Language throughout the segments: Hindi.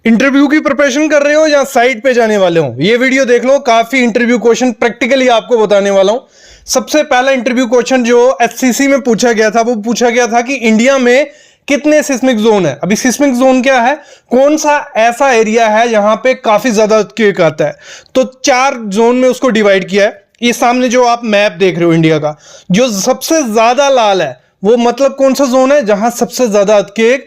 इंटरव्यू की प्रिपरेशन कर रहे हो या साइट पे जाने वाले हो, ये वीडियो देख लो। काफी इंटरव्यू क्वेश्चन प्रैक्टिकली आपको बताने वाला हूं। सबसे पहला इंटरव्यू क्वेश्चन जो एचसीसी में पूछा गया था, वो पूछा गया था कि इंडिया में कितने सिस्मिक जोन है। अभी सिस्मिक जोन क्या है, कौन सा ऐसा एरिया है जहां पे काफी ज्यादा अर्थक्वेक आता है। तो 4 जोन में उसको डिवाइड किया है। ये सामने जो आप मैप देख रहे हो इंडिया का, जो सबसे ज्यादा लाल है वो मतलब कौन सा जोन है जहां सबसे ज्यादा अर्थक्वेक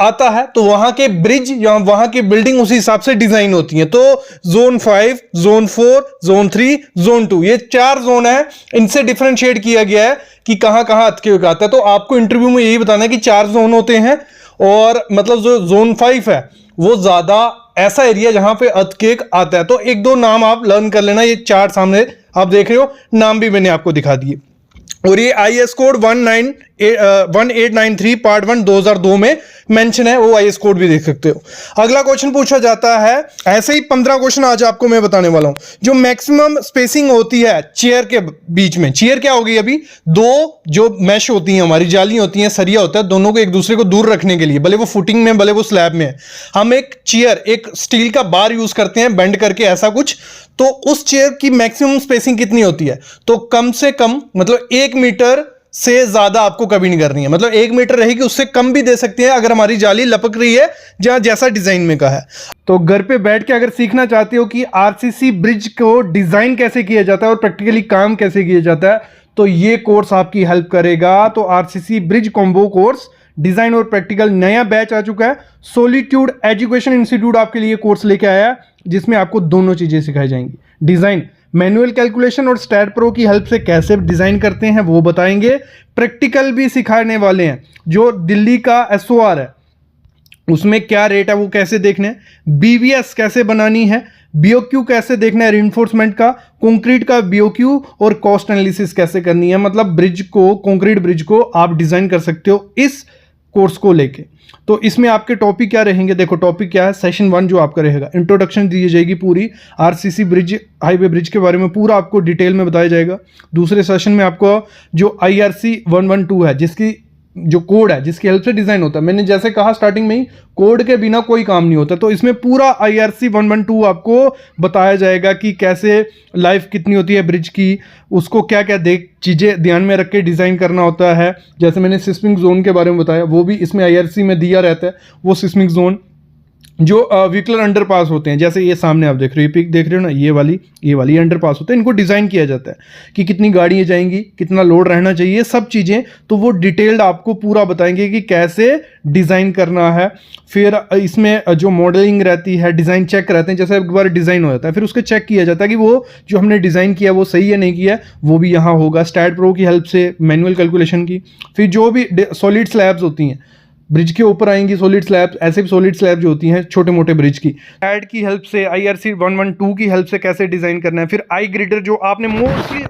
आता है। तो वहां के ब्रिज या वहां की बिल्डिंग उसी हिसाब से डिजाइन होती है। तो जोन 5, जोन 4, जोन 3, जोन 2, ये 4 जोन है। इनसे डिफरेंशिएट किया गया है कि कहां कहां अर्थक्वेक आता है। तो आपको इंटरव्यू में यही बताना है कि 4 जोन होते हैं, और मतलब जो जोन 5 है वो ज्यादा ऐसा एरिया जहां पे अर्थक्वेक आता है। तो 1-2 नाम आप लर्न कर लेना। ये 4 सामने आप देख रहे हो, नाम भी मैंने आपको दिखा दिए। और ये आईएस कोड 1893 पार्ट 1 2002 में मेंशन है, वो आईएस कोड भी देख सकते हो। अगला क्वेश्चन पूछा जाता है, ऐसे ही 15 क्वेश्चन आज आपको मैं बताने वाला हूं। जो मैक्सिमम स्पेसिंग होती है चेयर के बीच में, चेयर क्या होगी, अभी 2 जो मैश होती हैं, हमारी जाली होती हैं, सरिया होता है, दोनों को एक दूसरे को दूर रखने के लिए, भले वो फुटिंग में भले वो स्लैब में है, हम एक चेयर, एक स्टील का बार यूज करते हैं बेंड करके ऐसा कुछ। तो उस चेयर की मैक्सिमम स्पेसिंग कितनी होती है, तो कम से कम मतलब 1 मीटर से ज्यादा आपको कभी नहीं करनी है। मतलब 1 मीटर रहेगी, उससे कम भी दे सकते हैं अगर हमारी जाली लपक रही है जहां जैसा डिजाइन में कहा है। तो घर पे बैठ के अगर सीखना चाहते हो कि आरसीसी ब्रिज को डिजाइन कैसे किया जाता है और प्रैक्टिकली काम कैसे किया जाता है, तो ये कोर्स आपकी हेल्प करेगा। तो RCC bridge combo course design और प्रैक्टिकल नया बैच आ चुका है। सॉलिट्यूड एजुकेशन इंस्टीट्यूट आपके लिए कोर्स लेके आया है, जिसमें आपको दोनों चीजें सिखाई जाएंगी। डिजाइन, मैनुअल कैलकुलेशन और स्टैट प्रो की हेल्प से कैसे डिजाइन करते हैं वो बताएंगे। प्रैक्टिकल भी सिखाने वाले हैं। जो दिल्ली का एसओआर है उसमें क्या रेट है वो कैसे देखना है, बीवीएस कैसे बनानी है, बीओक्यू कैसे देखना है रिइंफोर्समेंट का, कंक्रीट का बीओक्यू और कॉस्ट एनालिसिस कैसे करनी है। मतलब ब्रिज को, कंक्रीट ब्रिज को आप डिजाइन कर सकते हो इस कोर्स को लेके। तो इसमें आपके टॉपिक क्या रहेंगे, देखो टॉपिक क्या है। सेशन 1 जो आपका रहेगा, इंट्रोडक्शन दी जाएगी पूरी आरसीसी ब्रिज, हाईवे ब्रिज के बारे में पूरा आपको डिटेल में बताया जाएगा। दूसरे सेशन में आपको जो आईआरसी 112 है, जिसकी जो कोड है, जिसकी हेल्प से डिजाइन होता है, मैंने जैसे कहा स्टार्टिंग में ही, कोड के बिना कोई काम नहीं होता। तो इसमें पूरा आईआरसी 112 आपको बताया जाएगा कि कैसे लाइफ कितनी होती है ब्रिज की, उसको क्या क्या चीजें ध्यान में रख के डिजाइन करना होता है। जैसे मैंने सिस्मिक जोन के बारे में बताया, वो भी इसमें आईआरसी में दिया रहता है। वो सिस्मिक जोन जो व्हीकलर अंडरपास होते हैं, जैसे ये सामने आप देख रहे हो, ये पिक देख रहे हो ना, ये वाली अंडरपास होते हैं, इनको डिज़ाइन किया जाता है कि कितनी गाड़ियाँ जाएंगी, कितना लोड रहना चाहिए, सब चीज़ें। तो वो डिटेल्ड आपको पूरा बताएंगे कि कैसे डिज़ाइन करना है। फिर इसमें जो मॉडलिंग रहती है, डिज़ाइन चेक रहते हैं। जैसे एक बार डिज़ाइन हो जाता है, फिर उसके चेक किया जाता है कि वो जो हमने डिज़ाइन किया वो सही है नहीं किया, वो भी यहाँ होगा स्टैट प्रो की हेल्प से, मैनुअल कैलकुलेशन की। फिर जो भी सॉलिड स्लैब्स होती हैं ब्रिज के ऊपर आएंगी, सॉलिड स्लैब, ऐसे भी सॉलिड स्लैब जो होती हैं छोटे मोटे ब्रिज की, ऐड की हेल्प से, आईआरसी 112 की हेल्प से कैसे डिजाइन करना है। फिर आई ग्रिडर जो आपने मोस्टली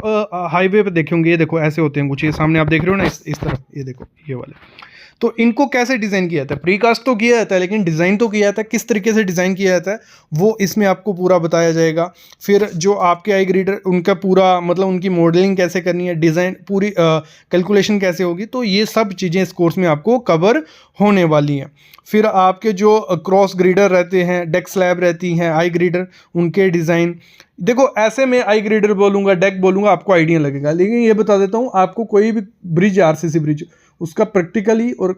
हाईवे पे देखे होंगे, ये देखो ऐसे होते हैं कुछ, ये सामने आप देख रहे हो ना, इस तरफ, ये देखो ये वाले। तो इनको कैसे डिज़ाइन किया जाता है, प्रीकास्ट तो किया जाता है, लेकिन डिज़ाइन तो किया जाता है, किस तरीके से डिज़ाइन किया जाता है वो इसमें आपको पूरा बताया जाएगा। फिर जो आपके आई ग्रिडर, उनका पूरा मतलब उनकी मॉडलिंग कैसे करनी है, डिज़ाइन पूरी कैलकुलेशन कैसे होगी, तो ये सब चीज़ें इस कोर्स में आपको कवर होने वाली हैं। फिर आपके जो क्रॉस ग्रिडर रहते हैं, डेक स्लैब रहती हैं, आई ग्रिडर, उनके डिज़ाइन। देखो ऐसे में आई ग्रिडर बोलूँगा, डेक बोलूँगा, आपको आइडिया लगेगा, लेकिन ये बता देता हूँ आपको, कोई भी ब्रिज, आरसीसी ब्रिज, उसका प्रैक्टिकली और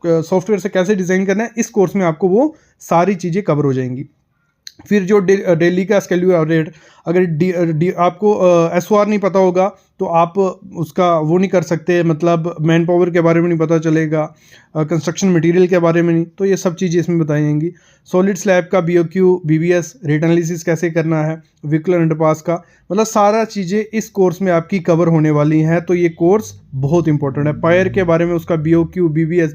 सॉफ्टवेयर से कैसे डिज़ाइन करना है, इस कोर्स में आपको वो सारी चीज़ें कवर हो जाएंगी। फिर जो डेली का स्केड्यूल रेट, अगर आपको एसओआर नहीं पता होगा तो आप उसका वो नहीं कर सकते, मतलब मैन पावर के बारे में नहीं पता चलेगा, कंस्ट्रक्शन मटेरियल के बारे में नहीं, तो ये सब चीज़ें इसमें बताई जाएंगी। सॉलिड स्लैब का बीओक्यू, बीवीएस, रेट एनालिसिस कैसे करना है, व्हीकलर अंडरपास का, मतलब सारा चीज़ें इस कोर्स में आपकी कवर होने वाली हैं। तो ये कोर्स बहुत इंपॉर्टेंट है। पायर के बारे में उसका बीओक्यू, बीवीएस,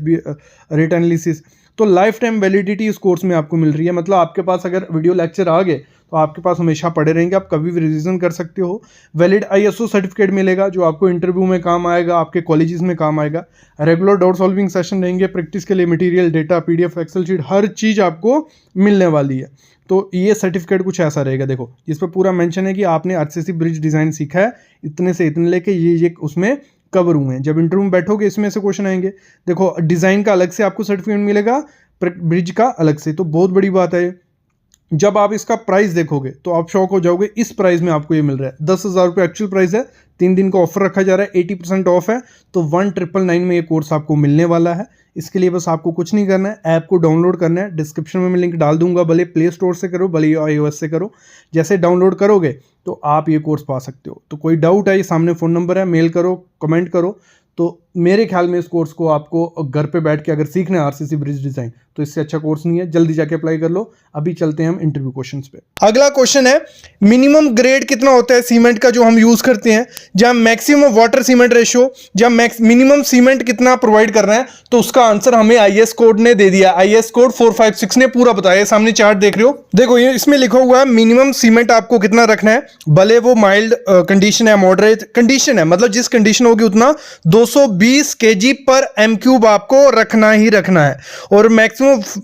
रेट एनालिसिस, तो लाइफ टाइम वैलिडिटी इस कोर्स में आपको मिल रही है। मतलब आपके पास अगर वीडियो लेक्चर आ गए तो आपके पास हमेशा पड़े रहेंगे, आप कभी भी रिवीजन कर सकते हो। वैलिड आईएसओ सर्टिफिकेट मिलेगा जो आपको इंटरव्यू में काम आएगा, आपके कॉलेजेस में काम आएगा। रेगुलर डाउट सॉल्विंग सेशन रहेंगे, प्रैक्टिस के लिए material, data, PDF, excel sheet, हर चीज़ आपको मिलने वाली है। तो ये सर्टिफिकेट कुछ ऐसा रहेगा, देखो जिस पर पूरा मेंशन है कि आपने आरसीसी ब्रिज डिज़ाइन सीखा है, इतने से इतने लेके ये उसमें कवर हुए हैं। जब इंटरव्यू में बैठोगे इसमें से क्वेश्चन आएंगे। देखो डिज़ाइन का अलग से आपको सर्टिफिकेट मिलेगा, ब्रिज का अलग से। तो बहुत बड़ी बात है। जब आप इसका प्राइस देखोगे तो आप शॉक हो जाओगे, इस प्राइस में आपको ये मिल रहा है। 10,000 रुपये एक्चुअल प्राइस है, 3 दिन का ऑफर रखा जा रहा है, 80% ऑफ है। तो 1999 में ये कोर्स आपको मिलने वाला है। इसके लिए बस आपको कुछ नहीं करना है, ऐप को डाउनलोड करना है। डिस्क्रिप्शन में मैं लिंक डाल दूंगा, भले प्ले स्टोर से करो भले iOS से करो। जैसे डाउनलोड करोगे तो आप ये कोर्स पा सकते हो। तो कोई डाउट है, ये सामने फ़ोन नंबर है, मेल करो, कमेंट करो। तो मेरे ख्याल में इस कोर्स को आपको घर पे बैठ के अगर सीखना है आरसीसी ब्रिज डिज़ाइन, तो इससे अच्छा कोर्स नहीं है। जल्दी जाके अप्लाई कर लो। अभी चलते हैं हम इंटरव्यू क्वेश्चंस पे। अगला क्वेश्चन है, मिनिमम ग्रेड कितना होता है सीमेंट का जो हम यूज़ करते हैं, जहाँ मैक्सिमम वाटर सीमेंट रेशियो, जहाँ मिनिमम सीमेंट कितना प्रोवाइड कर रहे हैं। तो उसका आंसर हमें IS कोड ने दे दिया। IS कोड 456 ने पूरा बताया। सामने चार्ट देख रहे हो, देखो ये इसमें लिखा हुआ है मिनिमम सीमेंट आपको कितना रखना है, भले वो माइल्ड कंडीशन है, मॉडरेट कंडीशन है, मतलब जिस कंडीशन होगी उतना 220 kg पर m³ आपको रखना ही रखना है। और मैक्सिमम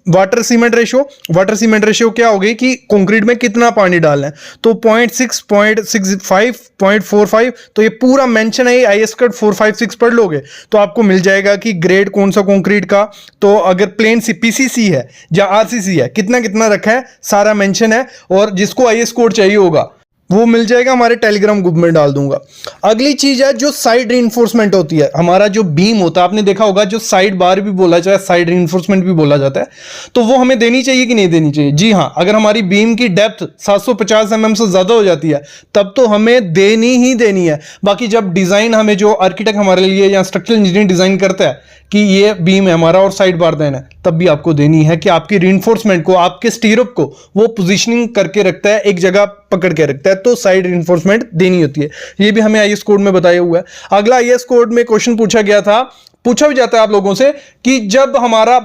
वाटर सीमेंट रेशियो क्या होगी कि कंक्रीट में कितना पानी डालना है, तो 0.6, 0.65, 0.45। तो ये पूरा मेंशन है, IS कोड 456 पढ़ लोगे तो आपको मिल जाएगा कि ग्रेड कौन सा कंक्रीट का। तो अगर प्लेन PCC है या RCC है, कितना कितना रखा है सारा मेंशन है। और जिसको IS कोड चाहिए होगा वो मिल जाएगा, हमारे टेलीग्राम ग्रुप में डाल दूंगा। अगली चीज है जो साइड रीइंफोर्समेंट होती है। हमारा जो बीम होता है, आपने देखा होगा जो साइड बार भी बोला जाता है, साइड रीइंफोर्समेंट भी बोला जाता है। तो वो हमें देनी चाहिए कि नहीं देनी चाहिए? जी हाँ, अगर हमारी बीम की डेप्थ 750 mm से ज्यादा हो जाती है तब तो हमें देनी ही देनी है। बाकी जब डिजाइन हमें जो आर्किटेक्ट हमारे लिए या स्ट्रक्चरल इंजीनियर डिजाइन करता है कि ये बीम है हमारा और साइड बार देना है, तब भी आपको देनी है कि आपकी रीइंफोर्समेंट को, आपके स्टीरअप को वो पोजीशनिंग करके रखता है, एक जगह पकड़ के रखता है। तो साइड रीइंफोर्समेंट देनी होती है। ये भी हमें IS कोड में बताया हुआ है। अगला IS कोड में क्वेश्चन पूछा गया था, पूछा भी जाता है आप लोगों से कि जब हमारा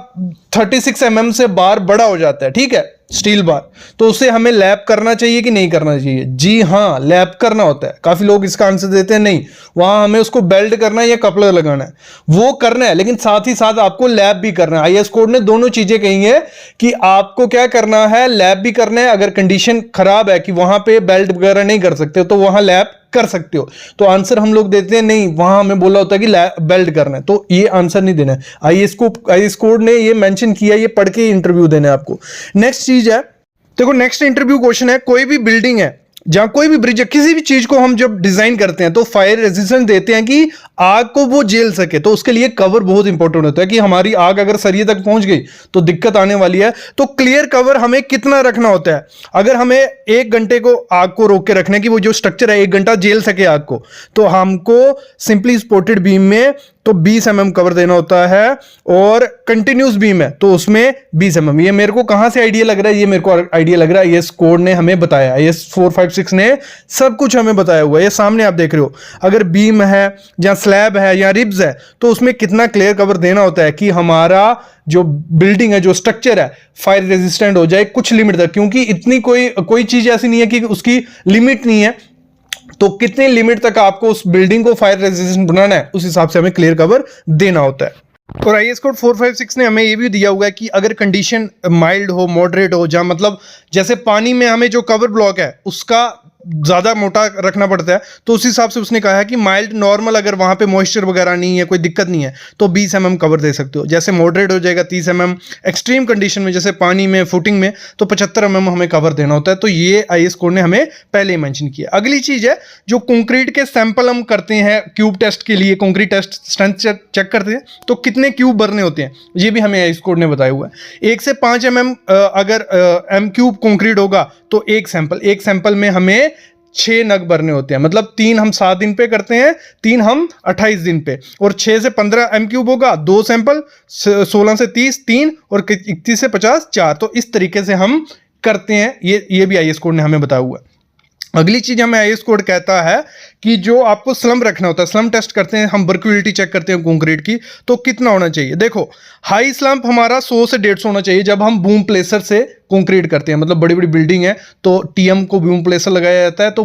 36 mm से बार बड़ा हो जाता है, ठीक है, स्टील बार, तो उसे हमें लैप करना चाहिए कि नहीं करना चाहिए? जी हाँ, लैप करना होता है। काफी लोग इसका आंसर देते हैं नहीं, वहां हमें उसको बेल्ट करना है या कपलर लगाना है, वो करना है, लेकिन साथ ही साथ आपको लैप भी करना है। IS कोड ने दोनों चीजें कही है कि आपको क्या करना है, लैप भी करना है। अगर कंडीशन खराब है कि वहां पे बेल्ट वगैरह नहीं कर सकते तो वहां लैप कर सकते हो। तो आंसर हम लोग देते हैं नहीं, वहां हमें बोला होता है कि बेल्ट करना है, तो ये आंसर नहीं देना है। IS कोड ने ये मेंशन किया, ये पढ़ के इंटरव्यू देना है आपको। नेक्स्ट चीज है, देखो नेक्स्ट इंटरव्यू क्वेश्चन है, कोई भी बिल्डिंग है, जहां कोई भी ब्रिज है, किसी भी चीज को हम जब डिजाइन करते हैं तो फायर रेजिस्टेंस देते हैं कि आग को वो झेल सके। तो उसके लिए कवर बहुत इंपॉर्टेंट होता है कि हमारी आग अगर सरिये तक पहुंच गई तो दिक्कत आने वाली है। तो क्लियर कवर हमें कितना रखना होता है? अगर हमें 1 घंटे को आग को रोक के रखना है कि वो जो स्ट्रक्चर है 1 घंटा झेल सके आग को, तो हमको सिंपली सपोर्टेड बीम में तो 20 mm कवर देना होता है। और कंटिन्यूस बीम है तो उसमें 20 mm। ये मेरे को कहां से आइडिया लग रहा है? ये मेरे को आइडिया लग रहा है IS कोड ने हमें बताया, IS 456 ने सब कुछ हमें बताया हुआ है। ये सामने आप देख रहे हो, अगर बीम है या स्लैब है या रिब्स है तो उसमें कितना क्लियर कवर देना होता है कि हमारा जो बिल्डिंग है, जो स्ट्रक्चर है, फायर रेजिस्टेंट हो जाए कुछ लिमिट तक। क्योंकि इतनी कोई चीज ऐसी नहीं है कि उसकी लिमिट नहीं है, तो कितने लिमिट तक आपको उस बिल्डिंग को फायर रेजिस्टेंट बनाना है, उस हिसाब से हमें क्लियर कवर देना होता है। और IS कोड 456 ने हमें ये भी दिया हुआ है कि अगर कंडीशन माइल्ड हो, मॉडरेट हो, जहां मतलब जैसे पानी में हमें जो कवर ब्लॉक है उसका ज़्यादा मोटा रखना पड़ता है, तो उस हिसाब से उसने कहा है कि माइल्ड नॉर्मल, अगर वहाँ पे मॉइस्चर वगैरह नहीं है, कोई दिक्कत नहीं है, तो 20 mm कवर दे सकते हो। जैसे मॉडरेट हो जाएगा 30 mm, एक्सट्रीम कंडीशन में जैसे पानी में, फुटिंग में, तो 75 mm हमें कवर देना होता है। तो ये IS कोड ने हमें पहले ही मेंशन किया। अगली चीज़ है जो कंक्रीट के सैंपल हम करते हैं क्यूब टेस्ट के लिए, कंक्रीट टेस्ट स्ट्रेंथ चेक करते हैं, तो कितने क्यूब भरने होते हैं ये भी हमें IS कोड ने बताया हुआ है। 1 से 5 mm अगर m³ कंक्रीट होगा तो एक सैंपल में हमें 6 नग भरने होते हैं। मतलब 3 हम 7 दिन पे करते हैं, 3 हम 28 दिन पे, और 6 से 15 m³ होगा 2 सैंपल, 16 से 30 3, और 31 से 50 4। तो इस तरीके से हम करते हैं। ये भी IS कोड ने हमें बताया हुआ है। अगली चीज हमें IS कोड कहता है कि जो आपको स्लम रखना होता है, स्लम टेस्ट करते हैं हम, वर्केबिलिटी चेक करते हैं कंक्रीट की, तो कितना होना चाहिए? देखो हाई स्लम्प हमारा 100 से 150 होना चाहिए जब हम बूम प्लेसर से कंक्रीट करते हैं, मतलब बड़ी बड़ी बिल्डिंग है तो टीएम को बीम प्लेसर लगाया जाता है तो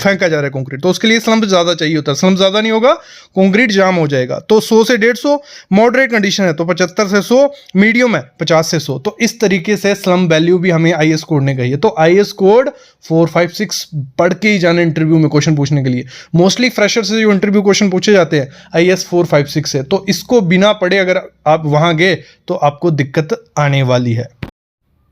फेंका जा रहा है कंक्रीट, तो उसके लिए स्लम्प ज़्यादा चाहिए होता है, स्लम्प ज़्यादा नहीं होगा कंक्रीट जाम हो जाएगा। तो 100 से 150, मॉडरेट कंडीशन है तो 75 से 100, मीडियम है 50 से 100। तो इस तरीके से स्लम्प वैल्यू भी हमें आईएस कोड ने कही है। तो आईएस कोड 456 पढ़ के ही जाना इंटरव्यू में क्वेश्चन पूछने के लिए। मोस्टली फ्रेशर से जो इंटरव्यू क्वेश्चन पूछे जाते हैं आईएस 456 है, तो इसको बिना पढ़े अगर आप वहां गए तो आपको दिक्कत आने वाली है।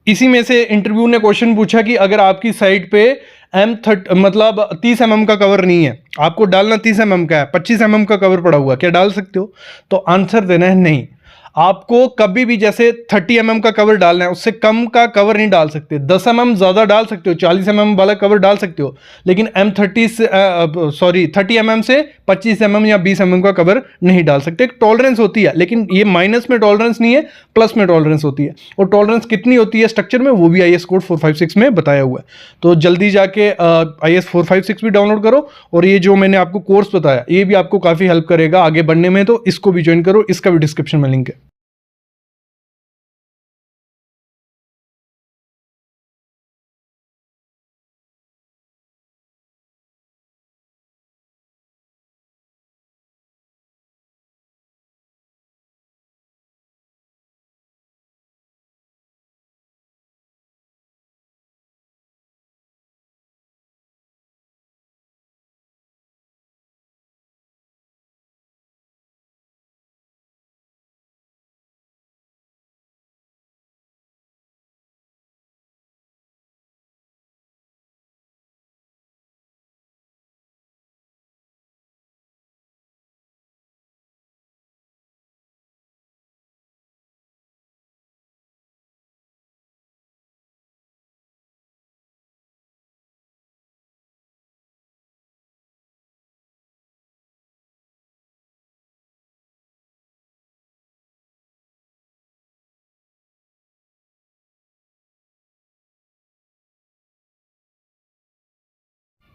इसी में से इंटरव्यू ने क्वेश्चन पूछा कि अगर आपकी साइट पे M30 मतलब 30 mm का कवर नहीं है, आपको डालना 30 mm का है, 25 mm का कवर पड़ा हुआ, क्या डाल सकते हो? तो आंसर देना है नहीं। आपको कभी भी जैसे 30 mm का कवर डालना है, उससे कम का कवर नहीं डाल सकते। 10 mm ज़्यादा डाल सकते हो, 40 mm वाला कवर डाल सकते हो, लेकिन 30 mm से 25 mm या 20 mm का कवर नहीं डाल सकते। एक टॉलरेंस होती है, लेकिन ये माइनस में टॉलरेंस नहीं है, प्लस में टॉलरेंस होती है। और टॉलरेंस कितनी होती है स्ट्रक्चर में, वो भी आईएस कोड 456 में बताया हुआ है। तो जल्दी जाके आईएस 456 भी डाउनलोड करो, और ये जो मैंने आपको कोर्स बताया ये भी आपको काफ़ी हेल्प करेगा आगे बढ़ने में, तो इसको भी ज्वाइन करो, इसका भी डिस्क्रिप्शन में लिंक है।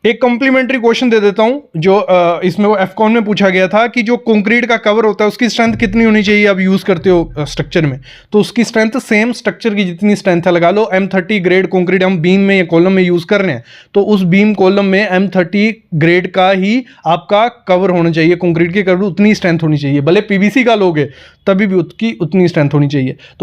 एक कॉम्प्लीमेंट्री क्वेश्चन दे देता हूं जो इसमें वो एफकॉन में पूछा गया था कि जो कंक्रीट का कवर होता है उसकी स्ट्रेंथ कितनी होनी चाहिए, आप यूज करते हो स्ट्रक्चर में, तो उसकी स्ट्रेंथ सेम स्ट्रक्चर की जितनी स्ट्रेंथ है लगा लो। M30 ग्रेड कंक्रीट हम बीम में या कॉलम में यूज कर रहे हैं, तो उस बीम कॉलम में M30 ग्रेड का ही आपका कवर होना चाहिए, कंक्रीट के कवर उतनी स्ट्रेंथ होनी चाहिए। भले पीवीसी का लोगे तभी भी उसकी उतनी स्ट्रेंथ होनी चाहिए। तो